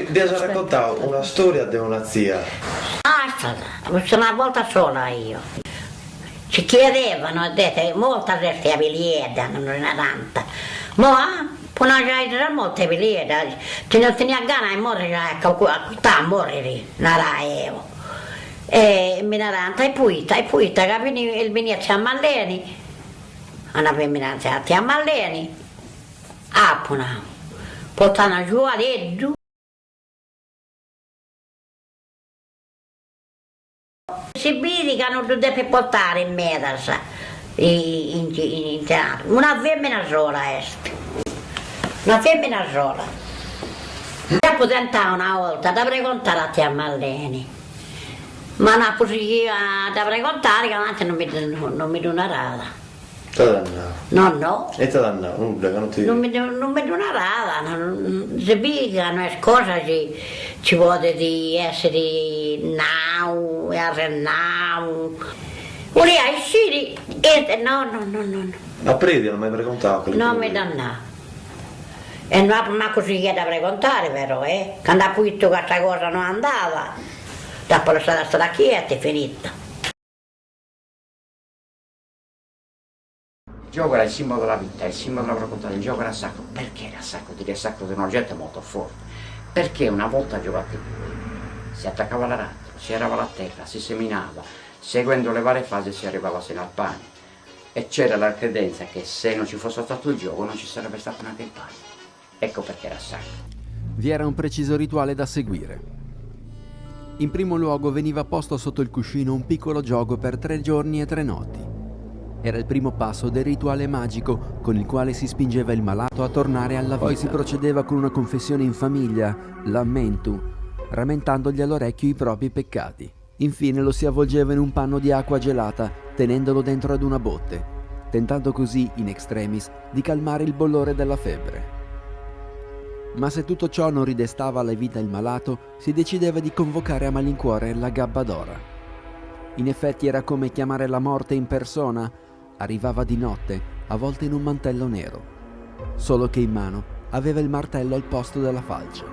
vi ho raccontato una storia di una zia. Una volta sola io. Ci chiedevano, dite, molta gente avvilieta, non era tanta. Ma poi c'era molte avvilieta, ce ne tenia gana di morire, a morire, non era io. E mi naranta e puita, che veniva a Malleni, una femmina a Malleni, appuna, portano giù a leggiù. Si biricano deve portare in medasa in teatro. Una femmina sola est. Una femmina sola. Dopo tentare una volta, dovrei contare a te a Malleni. Ma non dovrei contare che avanti non mi dona rada. No. E te danno, non mi dona rada. Si biricano è cosa ci vuole di essere nau e arrenau. Uria uscire e no. A predi non mi avrei contato. Non mi danna. E non così che dovrei contare, vero, eh? Quando ha pulito questa cosa non andava. Dopo la stata quieta è finita. Il gioco era il simbolo della vita, il simbolo della volontà, il gioco era sacro. Perché era sacro? Dire sacro di un oggetto molto forte. Perché una volta giocati lui, si attaccava all'aratro, si erava la terra, si seminava, seguendo le varie fasi si arrivava sino al pane. E c'era la credenza che se non ci fosse stato il gioco non ci sarebbe stato neanche il pane. Ecco perché era sacro. Vi era un preciso rituale da seguire. In primo luogo veniva posto sotto il cuscino un piccolo gioco per 3 giorni e 3 notti. Era il primo passo del rituale magico con il quale si spingeva il malato a tornare alla vita. Poi si procedeva con una confessione in famiglia, lammentu, rammentandogli all'orecchio i propri peccati. Infine lo si avvolgeva in un panno di acqua gelata, tenendolo dentro ad una botte, tentando così, in extremis, di calmare il bollore della febbre. Ma se tutto ciò non ridestava alla vita il malato, si decideva di convocare a malincuore la gabbadora. In effetti era come chiamare la morte in persona. Arrivava di notte, avvolta in un mantello nero, solo che in mano aveva il martello al posto della falce.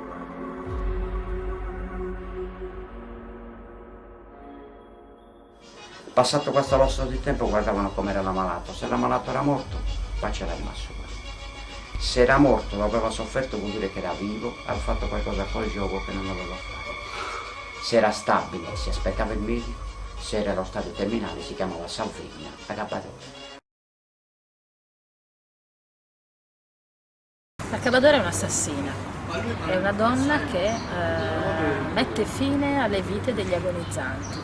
Passato questo lasso di tempo guardavano com'era l'ammalato. Se l'ammalato era morto, qua c'era rimasto quello. Se era morto, lo aveva sofferto, vuol dire che era vivo, aveva fatto qualcosa col gioco che non doveva fare. Se era stabile, si aspettava il medico. Se era allo stadio terminale si chiamava Salvigna, la gabbadora. La Cabbadora è un'assassina, è una donna che mette fine alle vite degli agonizzanti.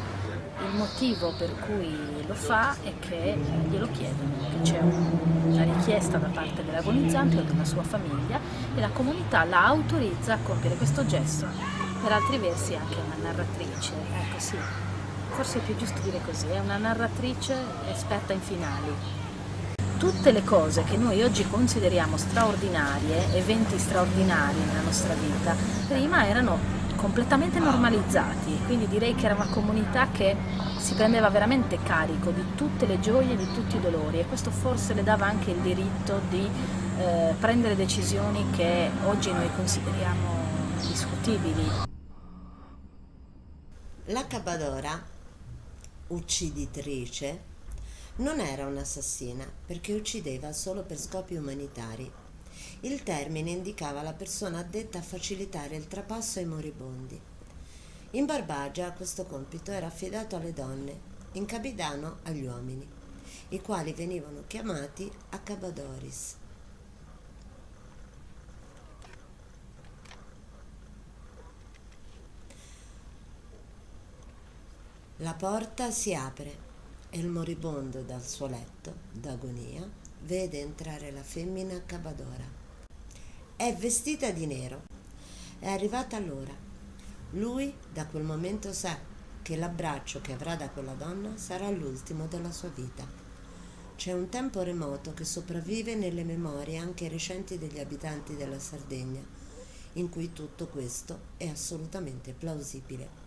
Il motivo per cui lo fa è che glielo chiedono, che c'è una richiesta da parte dell'agonizzante o della sua famiglia e la comunità la autorizza a compiere questo gesto. Per altri versi è anche una narratrice, ecco sì, forse è più giusto dire così, è una narratrice esperta in finali. Tutte le cose che noi oggi consideriamo straordinarie, eventi straordinari nella nostra vita, prima erano completamente normalizzati, quindi direi che era una comunità che si prendeva veramente carico di tutte le gioie e di tutti i dolori e questo forse le dava anche il diritto di prendere decisioni che oggi noi consideriamo discutibili. La Cabbadora, ucciditrice, non era un'assassina perché uccideva solo per scopi umanitari. Il termine indicava la persona addetta a facilitare il trapasso ai moribondi. In Barbagia questo compito era affidato alle donne, in Capidano agli uomini, i quali venivano chiamati accabadoris. La porta si apre e il moribondo dal suo letto d'agonia vede entrare la femmina Cabbadora. È vestita di nero. È arrivata l'ora. Lui da quel momento sa che l'abbraccio che avrà da quella donna sarà l'ultimo della sua vita. C'è un tempo remoto che sopravvive nelle memorie anche recenti degli abitanti della Sardegna, in cui tutto questo è assolutamente plausibile.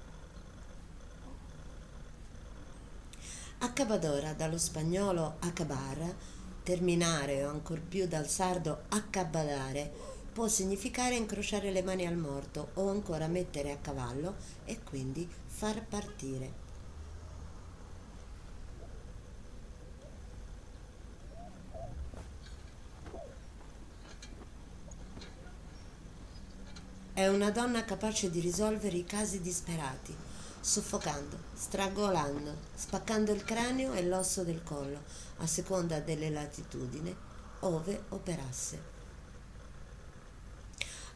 Accabadora, dallo spagnolo acabar, terminare o ancor più dal sardo accabadare, può significare incrociare le mani al morto o ancora mettere a cavallo e quindi far partire. È una donna capace di risolvere i casi disperati, soffocando, strangolando, spaccando il cranio e l'osso del collo, a seconda delle latitudini ove operasse.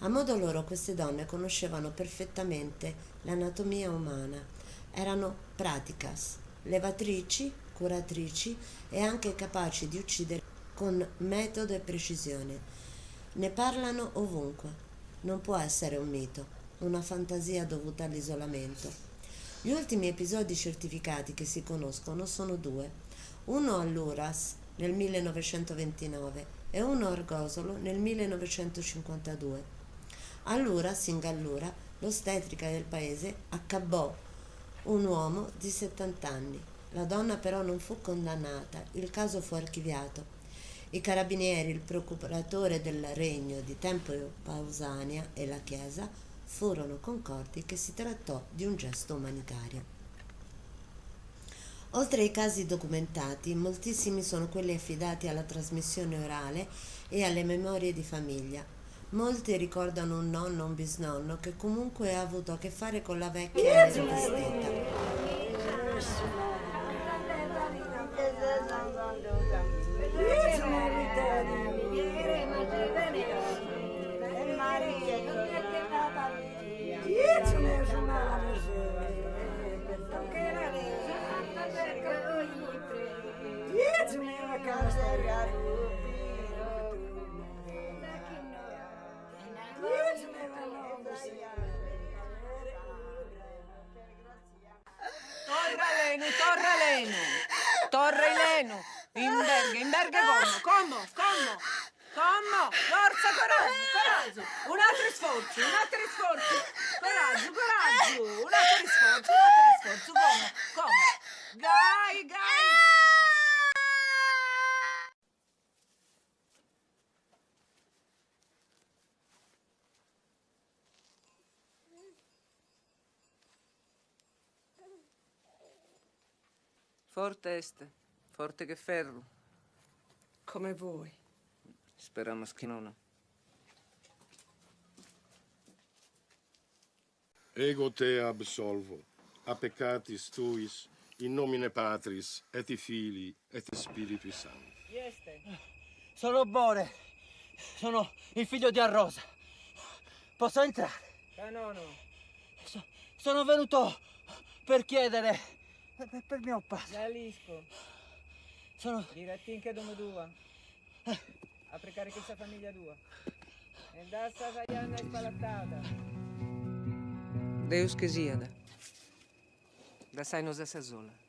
A modo loro queste donne conoscevano perfettamente l'anatomia umana, erano praticas, levatrici, curatrici e anche capaci di uccidere con metodo e precisione. Ne parlano ovunque. Non può essere un mito, una fantasia dovuta all'isolamento. Gli ultimi episodi certificati che si conoscono sono due, uno all'Uras nel 1929 e uno a Orgosolo nel 1952. All'Uras, in Gallura, l'ostetrica del paese accabbò un uomo di 70 anni. La donna però non fu condannata, il caso fu archiviato. I carabinieri, il procuratore del regno di Tempo Pausania e la Chiesa furono concordi che si trattò di un gesto umanitario. Oltre ai casi documentati, moltissimi sono quelli affidati alla trasmissione orale e alle memorie di famiglia. Molti ricordano un nonno o un bisnonno che comunque ha avuto a che fare con la vecchia esistita. Torre Ilenu, in Berge come, forza, coraggio, un altro sforzo, coraggio, un altro sforzo, come, gai. Forte este, forte che ferro. Come vuoi. Speriamo che non. Ego te absolvo, a peccatis tuis, in nomine Patris, et Filii, et Spiritui Sancti. Sono Bore, sono il figlio di Arrosa. Posso entrare? Canono. Sono venuto per chiedere per mio padre. Jalisco. Sono... Direttin che domo tua. A precare questa famiglia tua. E dassa saianna e spalattata. Deus che siada. Da sai nos essa sola.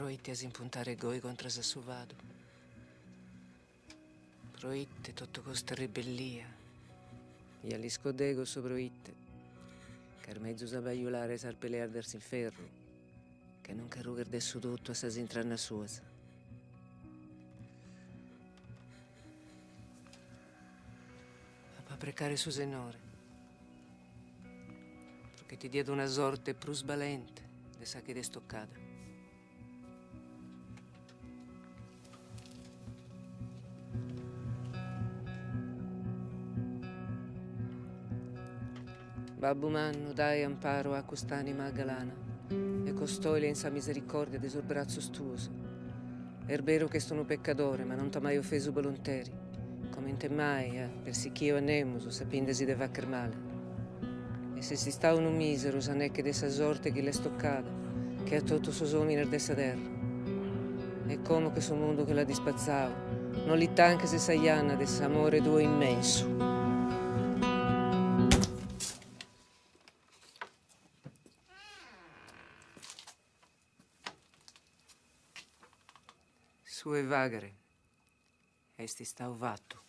Proitte a impuntare goi contro Sassovado. Proitte tutto questa ribellia. E all'iscodego sopra itte. Car mezzo sa baiulare sar peleardersi il ferro. Che non carruger desso tutto a sa s'intrarna suosa. A pa precare su senore. Perché ti diede una sorte più sbalente de sa che de stoccata. Babbo Manno, dai amparo a quest'anima galana e costoi in sa misericordia del suo braccio stuoso. È vero che sono peccatore, ma non t'ho mai offeso volontari. Come in te mai, per si che io annemuso, sapendesi de vaccher male. E se si sta un misero, sanecche dessa sorte che le stoccata, che a tutto suo sominer dessa terra. E come che suo mondo che la dispazzava, non li tanche se saianna dessa amore tuo immenso. Sue vagare, esti sta vatto.